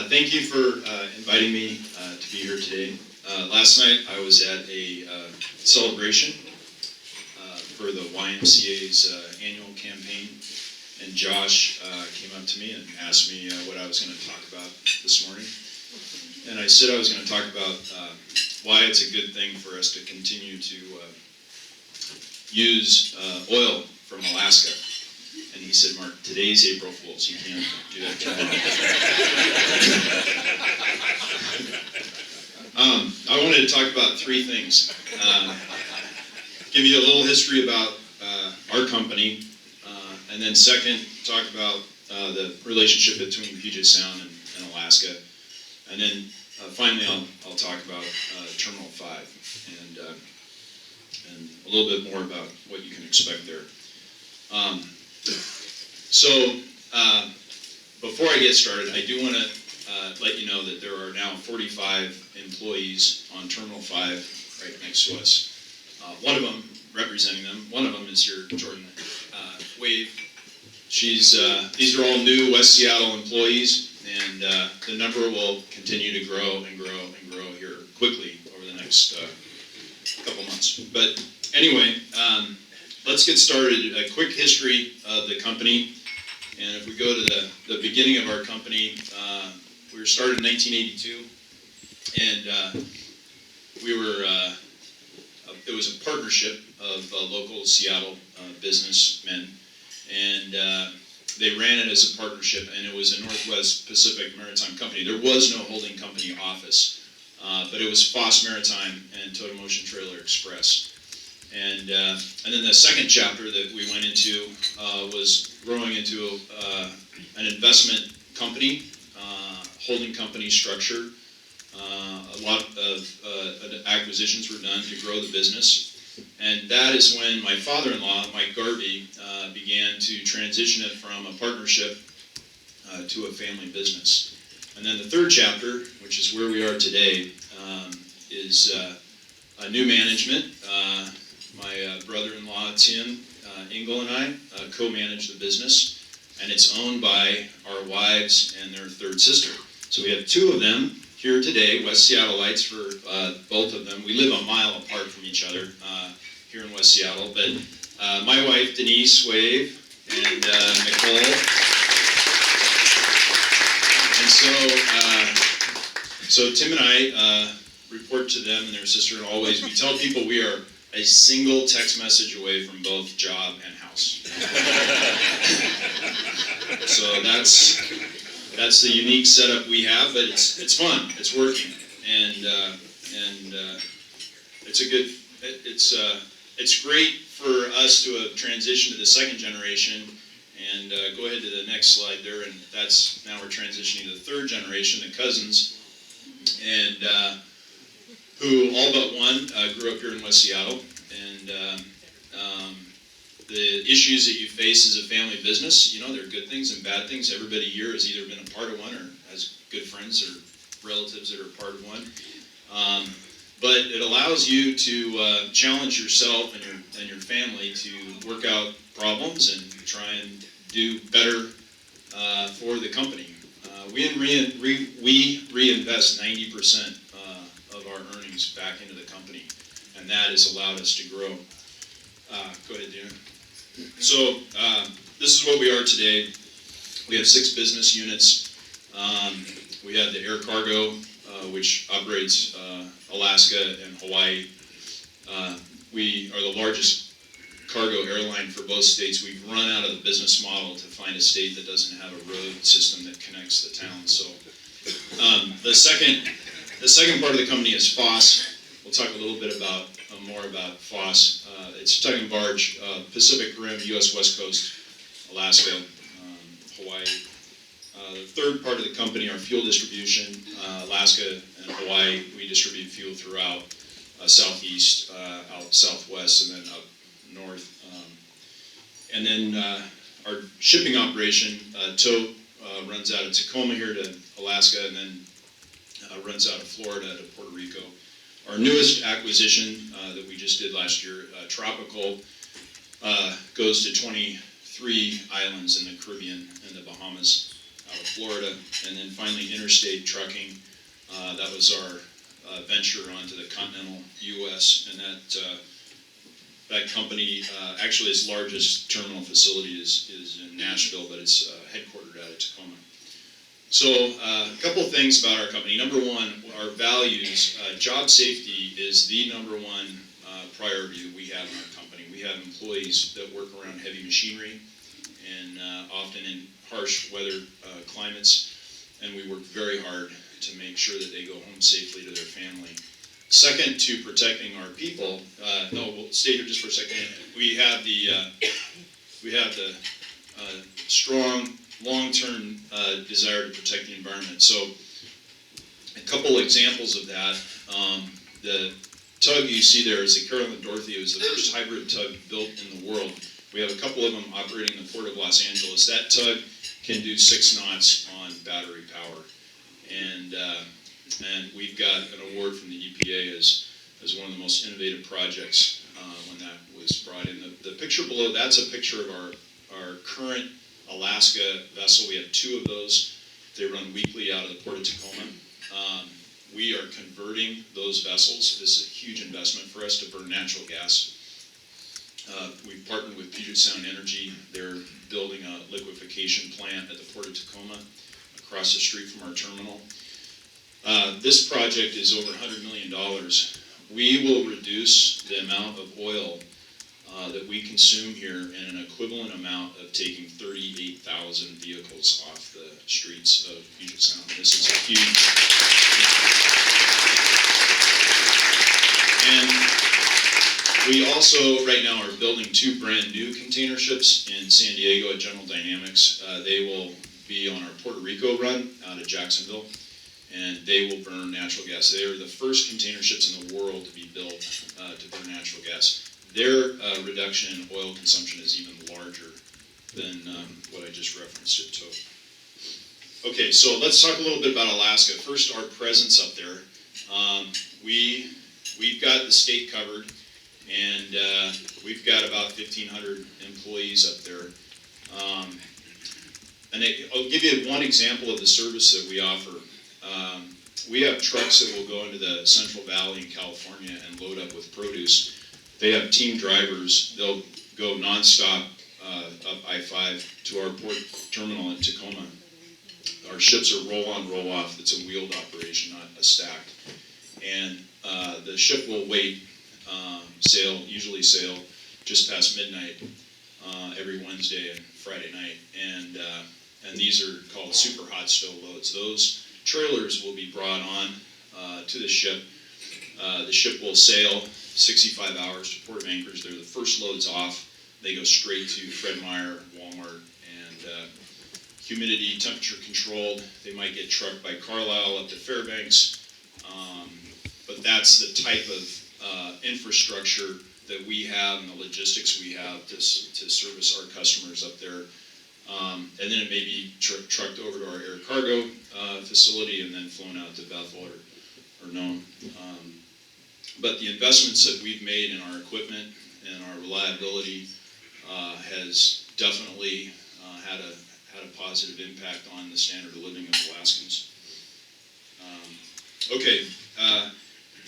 Thank you for inviting me to be here today. Last night I was at a celebration for the YMCA's annual campaign, and Josh came up to me and asked me what I was going to talk about this morning. And I said I was going to talk about why it's a good thing for us to continue to use oil from Alaska. And he said, Mark, today's April Fool's. You can't do that tomorrow. I wanted to talk about three things. Give you a little history about our company, and then second, talk about the relationship between Puget Sound and Alaska. And then finally, I'll talk about Terminal 5 and a little bit more about what you can expect there. So before I get started, I do want to let you know that there are now 45 employees on Terminal 5 right next to us. One of them, representing them, one of them is here, Jordan Wave. These are all new West Seattle employees, and the number will continue to grow and grow and grow here quickly over the next couple months. But anyway, let's get started. A quick history of the company. And if we go to the beginning of our company, we were started in 1982, and it was a partnership of local Seattle businessmen, and they ran it as a partnership, and it was a Northwest Pacific Maritime Company. There was no holding company office, but it was Foss Maritime and Total Motion Trailer Express. And then the second chapter that we went into was growing into an investment company, holding company structure. A lot of acquisitions were done to grow the business. And that is when my father-in-law, Mike Garvey, began to transition it from a partnership to a family business. And then the third chapter, which is where we are today, is a new management. My brother-in-law, Tim Engel, and I co-manage the business, and it's owned by our wives and their third sister. So we have two of them here today, West Seattleites for both of them. We live a mile apart from each other here in West Seattle, but my wife, Denise Wave, and Nicole. And so Tim and I report to them and their sister, and always we tell people we are a single text message away from both job and house. So that's the unique setup we have, but it's fun. It's working, and it's great for us to have transitioned to the second generation. And go ahead to the next slide there, and now we're transitioning to the third generation, the cousins, and who all but one grew up here in West Seattle, and the issues that you face as a family business, there are good things and bad things. Everybody here has either been a part of one or has good friends or relatives that are part of one. But it allows you to challenge yourself and your family to work out problems and try and do better for the company. We reinvest 90% of our earnings back into the company, and that has allowed us to grow. Go ahead, Dana. So this is what we are today. We have 6 business units. We have the air cargo, which operates Alaska and Hawaii. We are the largest cargo airline for both states. We've run out of the business model to find a state that doesn't have a road system that connects the towns. So the second part of the company is Foss. We'll talk a little bit more about Foss. It's tug and barge, Pacific Rim, U.S. West Coast, Alaska, Hawaii. The third part of the company, our fuel distribution, Alaska and Hawaii. We distribute fuel throughout southeast, out southwest, and then up north. And then our shipping operation, tow, runs out of Tacoma here to Alaska, and then runs out of Florida to Puerto Rico. Our newest acquisition that we just did last year, Tropical, goes to 23 islands in the Caribbean and the Bahamas. out of Florida, and then finally Interstate Trucking. That was our venture onto the continental U.S., and that company, actually its largest terminal facility is in Nashville, but it's headquartered out of Tacoma. So a couple of things about our company. Number one, our values. Job safety is the number one priority that we have in our company. We have employees that work around heavy machinery and often in harsh weather climates, and we work very hard to make sure that they go home safely to their family. Second, to protecting our people. We'll stay here just for a second. We have the strong, long-term desire to protect the environment. So, a couple examples of that. The tug you see there is the Carolyn Dorothy. It was the first hybrid tug built in the world. We have a couple of them operating in the Port of Los Angeles. That tug can do 6 knots on battery power. And we've got an award from the EPA as one of the most innovative projects when that was brought in. The picture below, that's a picture of our current Alaska vessel. We have 2 of those. They run weekly out of the Port of Tacoma. We are converting those vessels. This is a huge investment for us to burn natural gas. We've partnered with Puget Sound Energy. They're building a liquefaction plant at the Port of Tacoma across the street from our terminal. This project is over $100 million. We will reduce the amount of oil that we consume here in an equivalent amount of taking 38,000 vehicles off the streets of Puget Sound. This is a huge... And we also, right now, are building 2 brand new container ships in San Diego at General Dynamics. They will be on our Puerto Rico run out of Jacksonville, and they will burn natural gas. They are the first container ships in the world to be built to burn natural gas. Their reduction in oil consumption is even larger than what I just referenced it to. Okay, so let's talk a little bit about Alaska. First, our presence up there. We've got the state covered, and we've got about 1,500 employees up there. And I'll give you one example of the service that we offer. We have trucks that will go into the Central Valley in California and load up with produce. They have team drivers. They'll go nonstop up I-5 to our port terminal in Tacoma. Our ships are roll-on, roll-off. It's a wheeled operation, not a stacked. And the ship will usually sail just past midnight every Wednesday and Friday night. And these are called super hot stow loads. Those trailers will be brought on to the ship. The ship will sail 65 hours to Port of Anchorage. They're the first loads off. They go straight to Fred Meyer, Walmart, and humidity, temperature controlled. They might get trucked by Carlisle up to Fairbanks. But that's the type of infrastructure that we have and the logistics we have to service our customers up there. And then it may be trucked over to our air cargo facility and then flown out to Bethel or Nome. But the investments that we've made in our equipment and our reliability has definitely had a positive impact on the standard of living of Alaskans.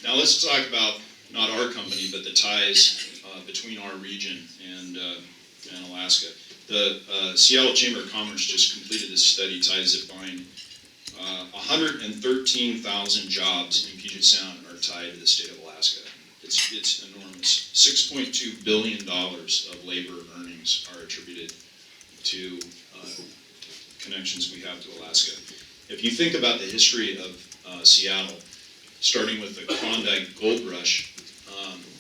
Now let's talk about not our company, but the ties between our region and Alaska. The Seattle Chamber of Commerce just completed this study, Ties That Bind. 113,000 jobs in Puget Sound are tied to the state of Alaska. It's enormous. $6.2 billion of labor earnings are attributed to connections we have to Alaska. If you think about the history of Seattle, starting with the Klondike Gold Rush,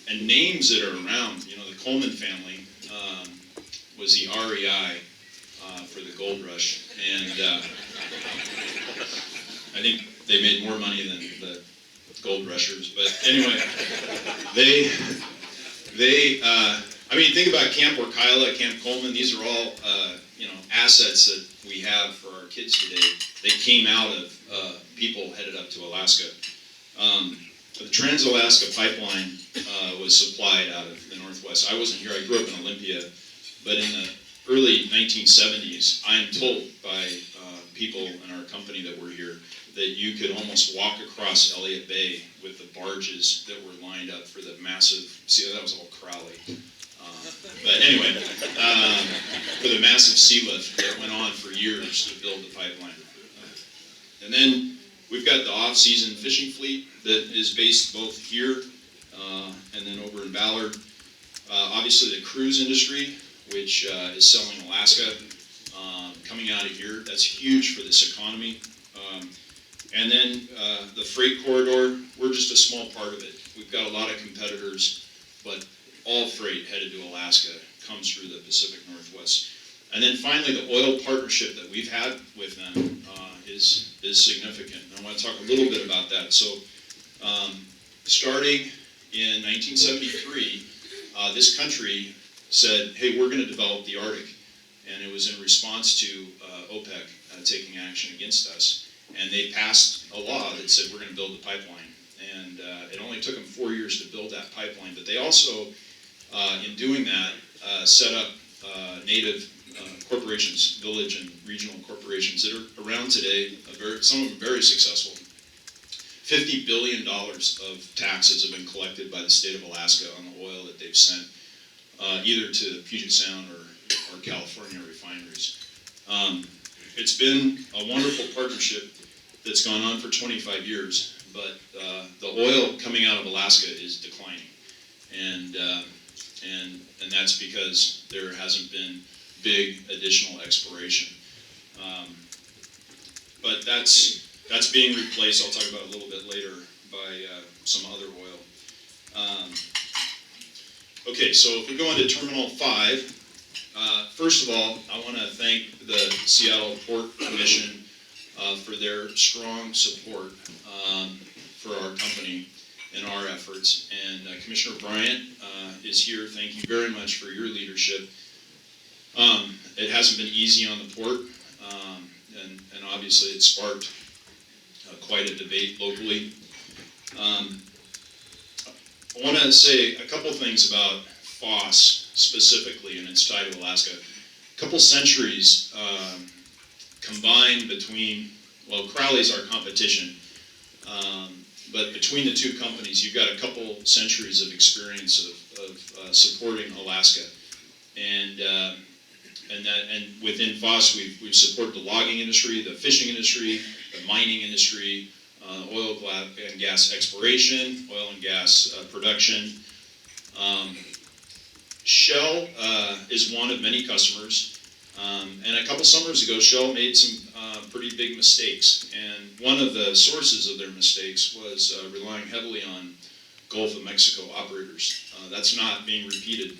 and names that are around, the Coleman family was the REI for the Gold Rush, and I think they made more money than the Gold Rushers. But anyway, think about Camp Orkila, Camp Coleman. These are all assets that we have for our kids today. They came out of people headed up to Alaska. The Trans-Alaska Pipeline was supplied out of the Northwest. I wasn't here. I grew up in Olympia, but in the early 1970s, I am told by people in our company that were here, that you could almost walk across Elliott Bay with the barges that were lined up for the massive, see, that was all Crowley. But anyway, for the massive sea lift that went on for years to build the pipeline. And then we've got the off-season fishing fleet that is based both here and then over in Ballard. Obviously the cruise industry, which is selling Alaska, coming out of here. That's huge for this economy. And then the freight corridor, we're just a small part of it. We've got a lot of competitors, but all freight headed to Alaska comes through the Pacific Northwest. And then finally, the oil partnership that we've had with them is significant. And I want to talk a little bit about that. So starting in 1973, this country said, hey, we're going to develop the Arctic. And it was in response to OPEC taking action against us. And they passed a law that said we're going to build the pipeline. And it only took them 4 years to build that pipeline. But they also, in doing that, set up native corporations, village and regional corporations that are around today, some of them very successful. $50 billion of taxes have been collected by the state of Alaska on the oil that they've sent, either to Puget Sound or California refineries. It's been a wonderful partnership that's gone on for 25 years, but the oil coming out of Alaska is declining. And that's because there hasn't been big additional exploration. But that's being replaced, I'll talk about it a little bit later, by some other oil. Okay, so if we go into Terminal 5, first of all, I want to thank the Seattle Port Commission for their strong support for our company and our efforts. And Commissioner Bryant is here. Thank you very much for your leadership. It hasn't been easy on the port, and obviously it sparked quite a debate locally. I want to say a couple things about FOSS specifically and its tie to Alaska. A couple centuries combined between, well, Crowley's our competition, but between the two companies, you've got a couple centuries of experience of supporting Alaska, and within FOSS, we've supported the logging industry, the fishing industry, the mining industry, oil and gas exploration, oil and gas production. Shell is one of many customers, and a couple summers ago, Shell made some pretty big mistakes, and one of the sources of their mistakes was relying heavily on Gulf of Mexico operators. That's not being repeated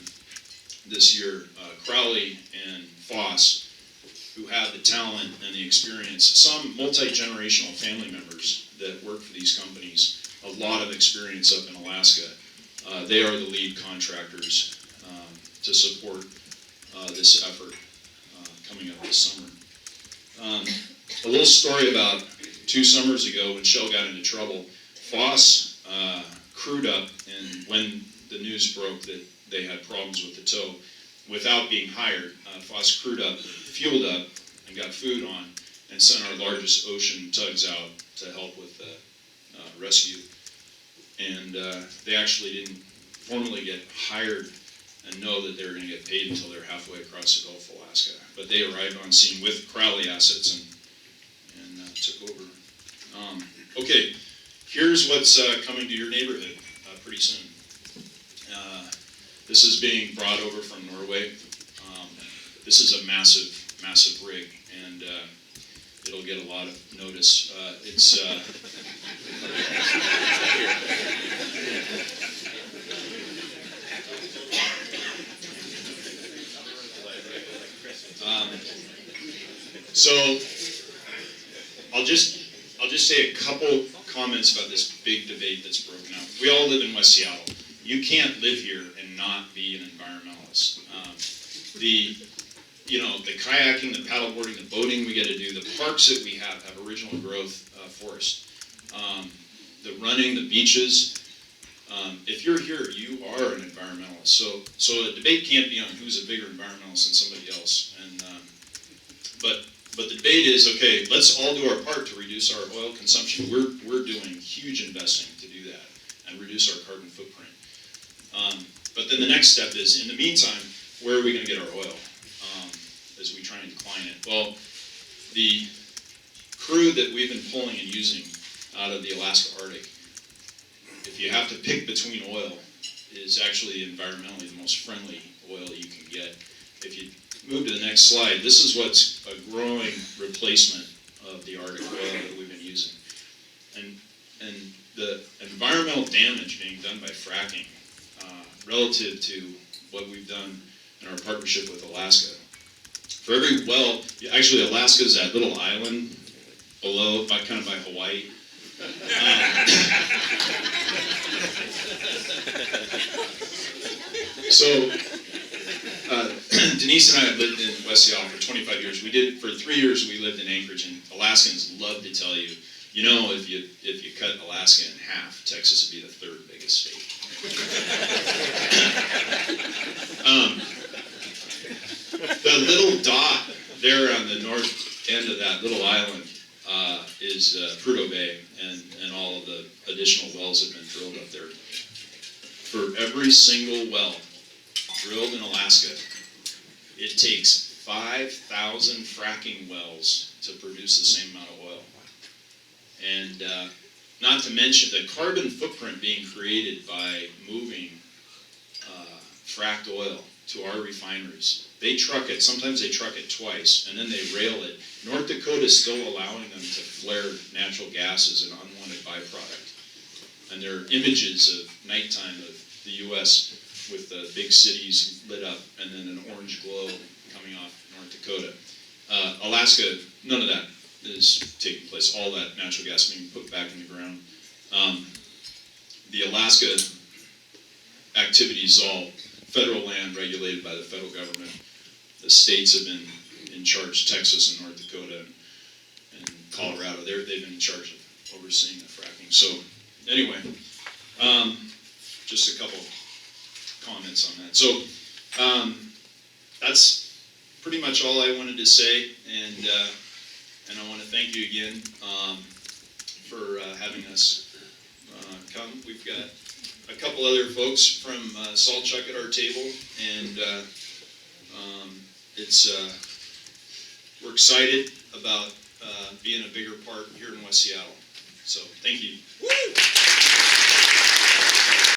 this year. Crowley and FOSS, who have the talent and the experience, some multi-generational family members that work for these companies, a lot of experience up in Alaska. They are the lead contractors to support this effort coming up this summer. A little story about 2 summers ago when Shell got into trouble. FOSS crewed up, and when the news broke that they had problems with the tow, without being hired, FOSS crewed up, fueled up, and got food on, and sent our largest ocean tugs out to help with the rescue. And they actually didn't formally get hired and know that they were going to get paid until they're halfway across the Gulf of Alaska. But they arrived on scene with Crowley assets and took over. Okay, here's what's coming to your neighborhood pretty soon. This is being brought over from Norway. This is a massive, massive rig, and it'll get a lot of notice. So I'll just say a couple comments about this big debate that's broken out. We all live in West Seattle. You can't live here and not be an environmentalist. The kayaking, the paddleboarding, the boating we get to do, the parks that we have original growth forest. The running, the beaches. If you're here, you are an environmentalist. So a debate can't be on who's a bigger environmentalist than somebody else. But But the debate is, okay, let's all do our part to reduce our oil consumption. We're doing huge investing to do that and reduce our carbon footprint. But then the next step is, in the meantime, where are we going to get our oil as we try and decline it? Well, the crude that we've been pulling and using out of the Alaska Arctic, if you have to pick between oil, is actually environmentally the most friendly oil you can get. If you move to the next slide, this is what's a growing replacement of the Arctic oil that we've been using. And the environmental damage being done by fracking relative to what we've done in our partnership with Alaska. For every well, actually Alaska is that little island below, kind of by Hawaii. So Denise and I have lived in West Seattle for 25 years. For 3 years we lived in Anchorage, and Alaskans love to tell you, if you cut Alaska in half, Texas would be the third biggest state. The little dot there on the north end of that little island is Prudhoe Bay, and all of the additional wells that have been drilled up there. For every single well drilled in Alaska, it takes 5,000 fracking wells to produce the same amount of oil. And not to mention the carbon footprint being created by moving fracked oil to our refineries. They truck it, sometimes they truck it twice, and then they rail it. North Dakota is still allowing them to flare natural gas as an unwanted byproduct. And there are images of nighttime of the U.S. with the big cities lit up and then an orange glow coming off North Dakota. Alaska, none of that is taking place. All that natural gas being put back in the ground. The Alaska activity is all federal land regulated by the federal government. The states have been in charge, Texas and North Dakota and Colorado. They've been in charge of overseeing the fracking. So anyway, just a couple comments on that. So that's pretty much all I wanted to say, and I want to thank you again for having us come. We've got a couple other folks from Saltchuk at our table, and we're excited about being a bigger part here in West Seattle. So thank you. Woo!